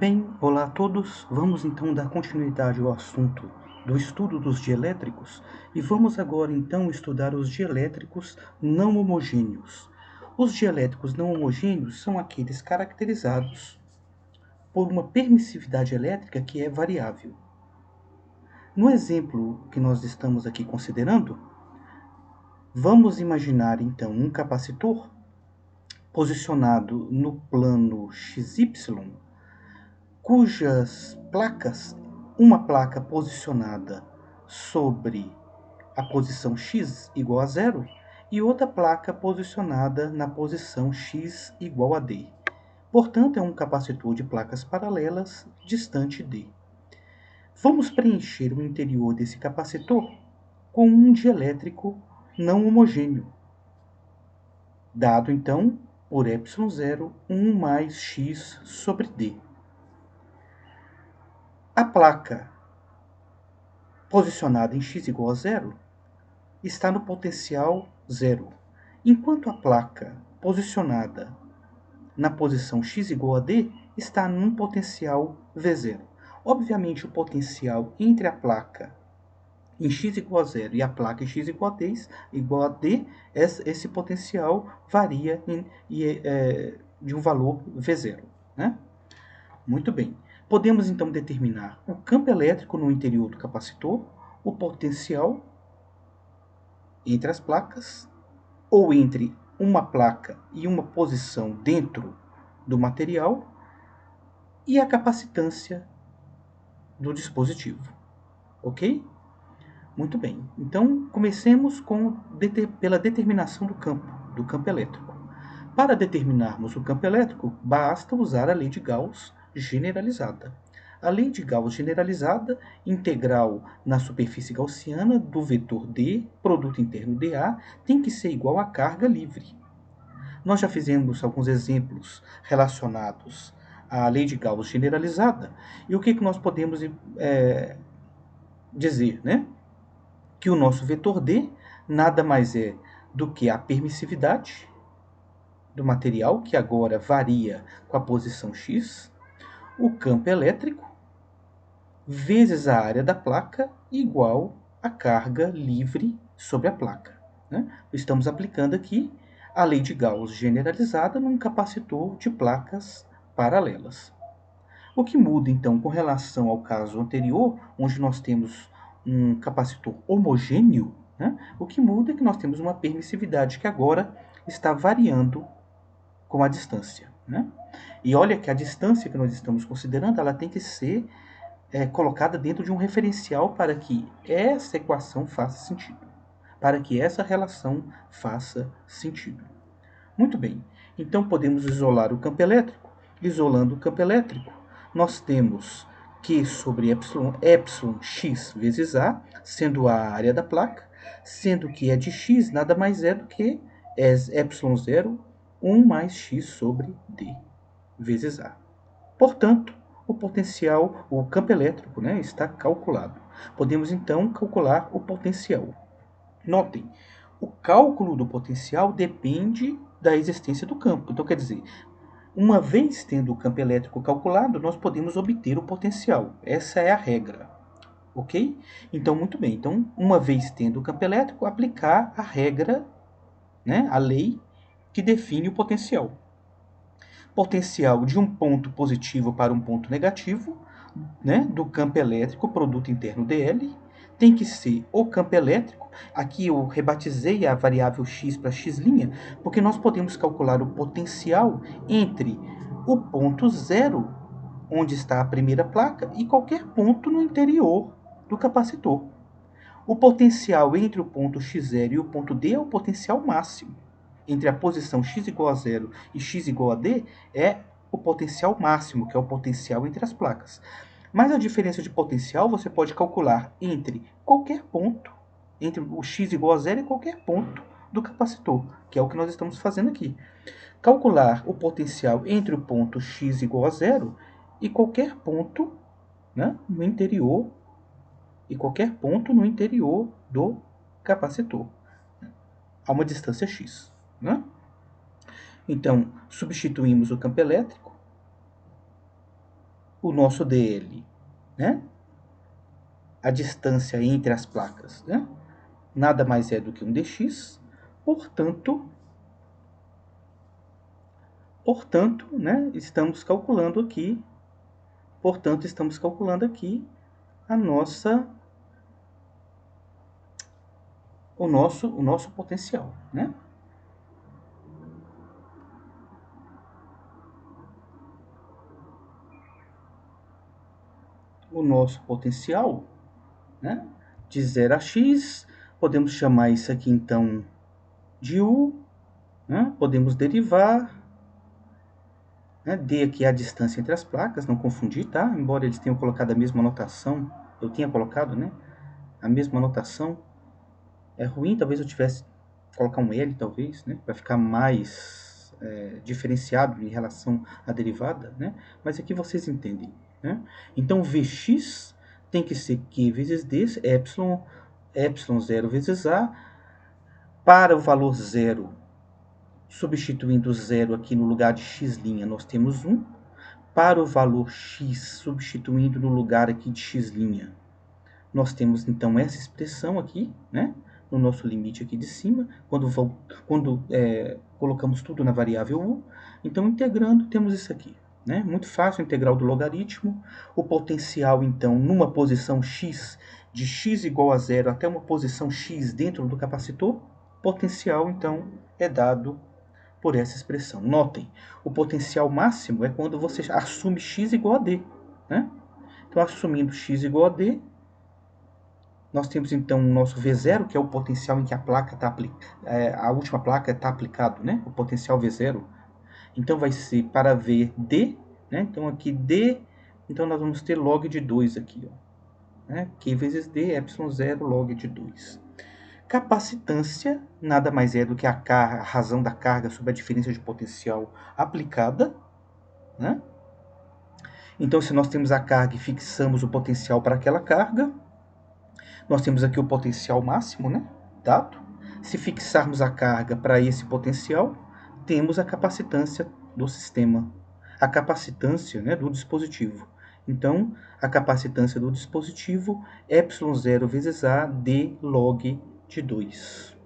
Bem, olá a todos. Vamos então dar continuidade ao assunto do estudo dos dielétricos e vamos agora então estudar os dielétricos não homogêneos. Os dielétricos não homogêneos são aqueles caracterizados por uma permissividade elétrica que é variável. No exemplo que nós estamos aqui considerando, vamos imaginar então um capacitor posicionado no plano XY, cujas placas, uma placa posicionada sobre a posição x igual a zero e outra placa posicionada na posição x igual a d. Portanto, é um capacitor de placas paralelas distante d. Vamos preencher o interior desse capacitor com um dielétrico não homogêneo, dado então por ε0, 1 mais x sobre d. A placa posicionada em x igual a zero está no potencial zero, enquanto a placa posicionada na posição x igual a d está num potencial V0. Obviamente, o potencial entre a placa em x igual a zero e a placa em x igual a d, esse potencial varia de um valor V0. Né? Muito bem. Podemos então determinar o campo elétrico no interior do capacitor, o potencial entre as placas, ou entre uma placa e uma posição dentro do material, e a capacitância do dispositivo. Ok? Muito bem. Então, comecemos pela determinação do campo elétrico. Para determinarmos o campo elétrico, basta usar a lei de Gauss generalizada. A lei de Gauss generalizada, integral na superfície gaussiana do vetor D, produto interno dA, tem que ser igual à carga livre. Nós já fizemos alguns exemplos relacionados à lei de Gauss generalizada, e o que nós podemos dizer, né? Que o nosso vetor D nada mais é do que a permissividade do material, que agora varia com a posição x, o campo elétrico, vezes a área da placa, igual a carga livre sobre a placa. Né? Estamos aplicando aqui a lei de Gauss generalizada num capacitor de placas paralelas. O que muda, então, com relação ao caso anterior, onde nós temos um capacitor homogêneo, né? O que muda é que nós temos uma permissividade que agora está variando com a distância. Né? E olha que a distância que nós estamos considerando, ela tem que ser colocada dentro de um referencial para que essa equação faça sentido, para que essa relação faça sentido. Muito bem, então podemos isolar o campo elétrico. Isolando o campo elétrico, nós temos Q sobre x vezes A, sendo A a área da placa, sendo que é de x nada mais é do que ε0, 1 mais x sobre D, vezes A. Portanto, o potencial, o campo elétrico, né, está calculado. Podemos, então, calcular o potencial. Notem, o cálculo do potencial depende da existência do campo. Então, quer dizer, uma vez tendo o campo elétrico calculado, nós podemos obter o potencial. Essa é a regra. Ok? Então, muito bem. Então, uma vez tendo o campo elétrico, aplicar a regra, né, a lei que define o potencial. Potencial de um ponto positivo para um ponto negativo, né, do campo elétrico, produto interno dl, tem que ser o campo elétrico. Aqui eu rebatizei a variável x para x', porque nós podemos calcular o potencial entre o ponto zero, onde está a primeira placa, e qualquer ponto no interior do capacitor. O potencial entre o ponto x0 e o ponto D é o potencial máximo. Entre a posição x igual a zero e x igual a D é o potencial máximo, que é o potencial entre as placas. Mas a diferença de potencial você pode calcular entre qualquer ponto, entre o x igual a zero e qualquer ponto do capacitor, que é o que nós estamos fazendo aqui. Calcular o potencial entre o ponto x igual a zero e qualquer ponto, né, no interior, do capacitor, a uma distância x. Né? Então, substituímos o campo elétrico o nosso DL, né? A distância entre as placas, né? Nada mais é do que um dx, portanto, né, estamos calculando aqui a nossa, o nosso potencial, né? O nosso potencial, né, de 0 a x, podemos chamar isso aqui então de U, né? Podemos derivar, né? D aqui é a distância entre as placas, não confundir, tá? Embora eles tenham colocado a mesma notação, eu tinha colocado, né, a mesma notação. É ruim, talvez eu tivesse colocar um L, talvez, né, para ficar mais diferenciado em relação à derivada, né? Mas aqui vocês entendem, né? Então, Vx tem que ser Q vezes D, epsilon 0 vezes A, para o valor 0, substituindo 0 aqui no lugar de x', nós temos 1. Para o valor x, substituindo no lugar aqui de x', nós temos então essa expressão aqui, né, no nosso limite aqui de cima, quando colocamos tudo na variável u. Então, integrando, temos isso aqui, né? Muito fácil, integral do logaritmo. O potencial, então, numa posição x, de x igual a 0 até uma posição x dentro do capacitor, potencial, então, é dado por essa expressão. Notem, o potencial máximo é quando você assume x igual a d, né? Então, assumindo x igual a d, nós temos então o nosso V0, que é o potencial em que a placa a última placa está aplicado, né? O potencial V0. Então vai ser para VD, né? Então aqui D, então nós vamos ter log de 2 aqui, ó, né? Q vezes D, ε0 log de 2. Capacitância nada mais é do que a razão da carga sobre a diferença de potencial aplicada, né? Então, se nós temos a carga e fixamos o potencial para aquela carga, nós temos aqui o potencial máximo, né, dado. Se fixarmos a carga para esse potencial, temos a capacitância do sistema, a capacitância, né, do dispositivo. Então, a capacitância do dispositivo é ε0 vezes A d log de 2.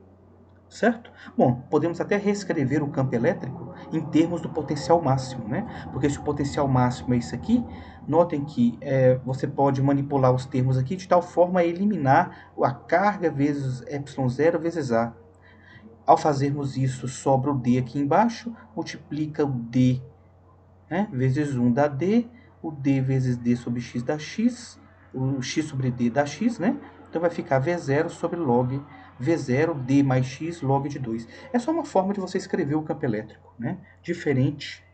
Certo? Bom, podemos até reescrever o campo elétrico em termos do potencial máximo, né? Porque se o potencial máximo é isso aqui, notem que você pode manipular os termos aqui de tal forma a eliminar a carga vezes ε0 vezes A. Ao fazermos isso, sobra o D aqui embaixo, multiplica o D, né, vezes 1 dá D, o D vezes D sobre x dá x, o x sobre D dá x, né? Então vai ficar V0 sobre log V0, D mais x, log de 2. É só uma forma de você escrever o campo elétrico, né? Diferente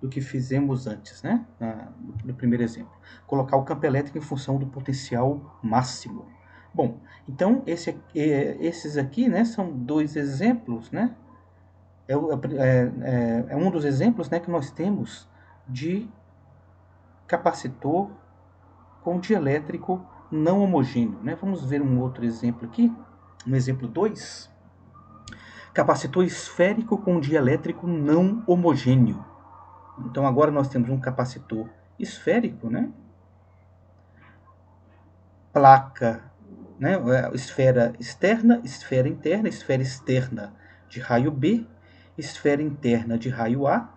do que fizemos antes, né? No primeiro exemplo. Colocar o campo elétrico em função do potencial máximo. Bom, então esses aqui, né, são dois exemplos, né? É um dos exemplos, né, que nós temos de capacitor com dielétrico não homogêneo, né? Vamos ver um outro exemplo aqui, um exemplo 2. Capacitor esférico com dielétrico não homogêneo. Então agora nós temos um capacitor esférico, né? Placa, né? Esfera externa, esfera interna, esfera externa de raio B, esfera interna de raio A,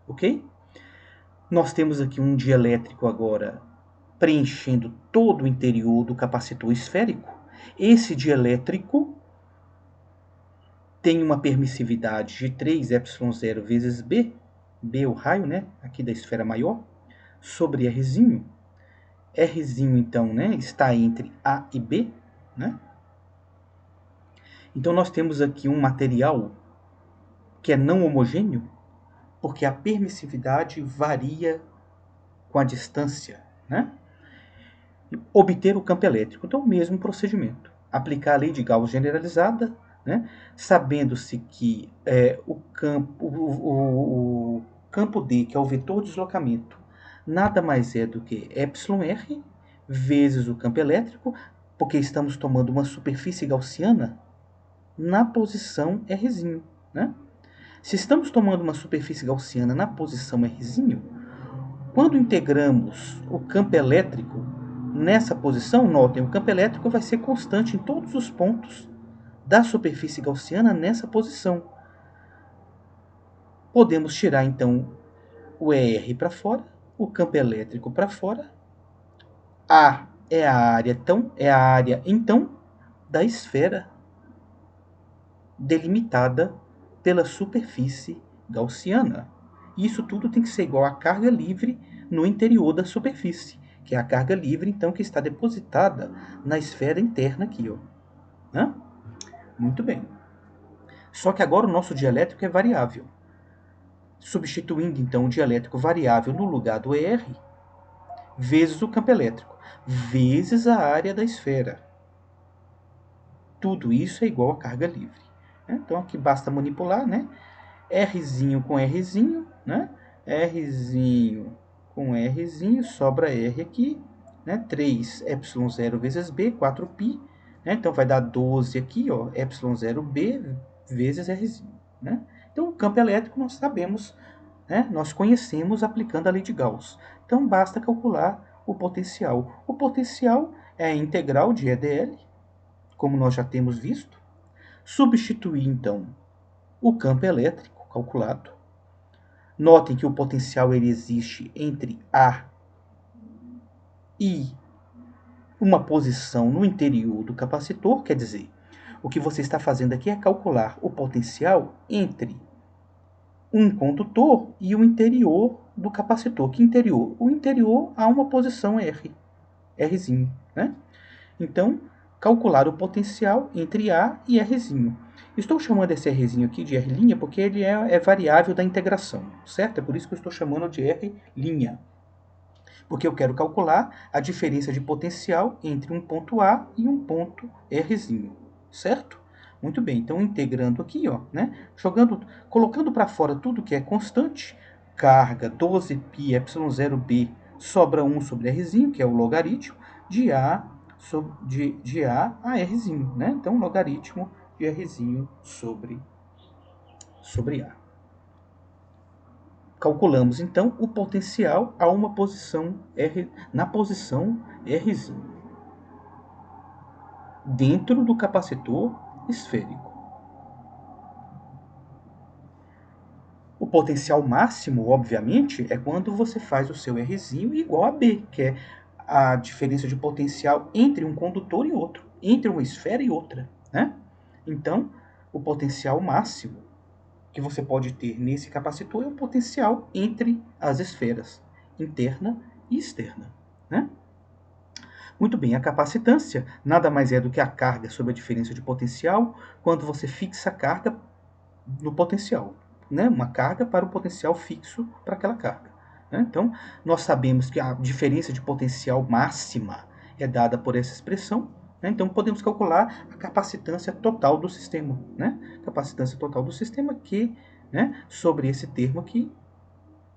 ok? Nós temos aqui um dielétrico agora preenchendo todo o interior do capacitor esférico. Esse dielétrico tem uma permissividade de 3 ε0 vezes B, B é o raio, né, aqui da esfera maior, sobre R'zinho. R'zinho, então, né, está entre A e B, né? Então, nós temos aqui um material que é não homogêneo, porque a permissividade varia com a distância, né? Obter o campo elétrico. Então, o mesmo procedimento. Aplicar a lei de Gauss generalizada, né? Sabendo-se que o campo D, que é o vetor de deslocamento, nada mais é do que εr vezes o campo elétrico, porque estamos tomando uma superfície gaussiana na posição R'zinho, né? Se estamos tomando uma superfície gaussiana na posição R'zinho, Quando integramos o campo elétrico nessa posição, notem, o campo elétrico vai ser constante em todos os pontos da superfície gaussiana nessa posição. Podemos tirar, então, o ER para fora, o campo elétrico para fora. A é a área, então, da esfera delimitada pela superfície gaussiana. Isso tudo tem que ser igual à carga livre no interior da superfície, que é a carga livre, então, que está depositada na esfera interna aqui, ó. Né? Muito bem. Só que agora o nosso dielétrico é variável. Substituindo, então, o dielétrico variável no lugar do ER, vezes o campo elétrico, vezes a área da esfera. Tudo isso é igual a carga livre. Então, aqui basta manipular, né? Rzinho com Rzinho, né? Rzinho com Rzinho, sobra R aqui, né? 3ε0 vezes B, 4π, né? Então, vai dar 12 aqui, ó, ε0B vezes Rzinho, né? Então, o campo elétrico nós sabemos, né? Nós conhecemos aplicando a lei de Gauss. Então, basta calcular o potencial. O potencial é a integral de EdL, como nós já temos visto. Substituir, então, o campo elétrico calculado. Notem que o potencial ele existe entre A e uma posição no interior do capacitor, quer dizer, o que você está fazendo aqui é calcular o potencial entre um condutor e o interior do capacitor. Que interior? O interior há uma posição R, Rzinho, né? Então, calcular o potencial entre A e Rzinho. Estou chamando esse Rzinho aqui de R' porque ele é variável da integração, certo? É por isso que eu estou chamando de R'. Porque eu quero calcular a diferença de potencial entre um ponto A e um ponto Rzinho, certo? Muito bem, então integrando aqui, ó, né? Colocando para fora tudo que é constante, carga 12πε0b sobra 1 sobre Rzinho, que é o logaritmo, de A a Rzinho, né? Então, logaritmo de Rzinho sobre A. Calculamos, então, o potencial a uma posição na posição Rzinho, dentro do capacitor esférico. O potencial máximo, obviamente, é quando você faz o seu Rzinho igual a B, que é a diferença de potencial entre um condutor e outro, entre uma esfera e outra, né? Então, o potencial máximo que você pode ter nesse capacitor é o potencial entre as esferas, interna e externa, né? Muito bem, a capacitância nada mais é do que a carga sobre a diferença de potencial quando você fixa a carga no potencial, né? Uma carga para o potencial fixo para aquela carga, né? Então, nós sabemos que a diferença de potencial máxima é dada por essa expressão, né? Então, podemos calcular a capacitância total do sistema, né? Capacitância total do sistema que, né, sobre esse termo aqui,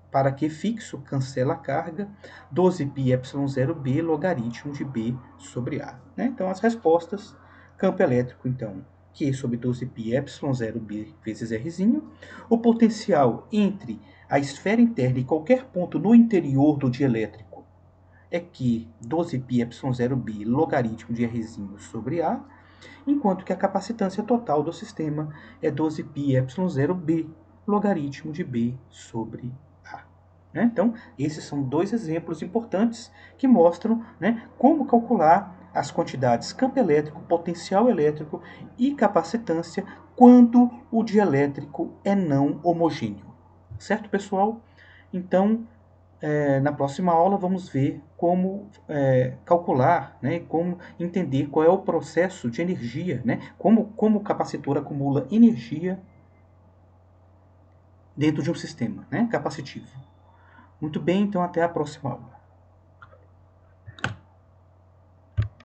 para Q fixo, cancela a carga, 12πε0b logaritmo de B sobre A, né? Então, as respostas, campo elétrico, então, Q sobre 12πε0b vezes Rzinho. O potencial entre a esfera interna e qualquer ponto no interior do dielétrico é Q 12πε0b logaritmo de Rzinho sobre A, enquanto que a capacitância total do sistema é 12πε0b logaritmo de B sobre A. Né? Então, esses são dois exemplos importantes que mostram, né, como calcular as quantidades campo elétrico, potencial elétrico e capacitância quando o dielétrico é não homogêneo. Certo, pessoal? Então, na próxima aula vamos ver como calcular, né, como entender qual é o processo de energia, né, como o capacitor acumula energia dentro de um sistema, né, capacitivo. Muito bem, então até a próxima aula.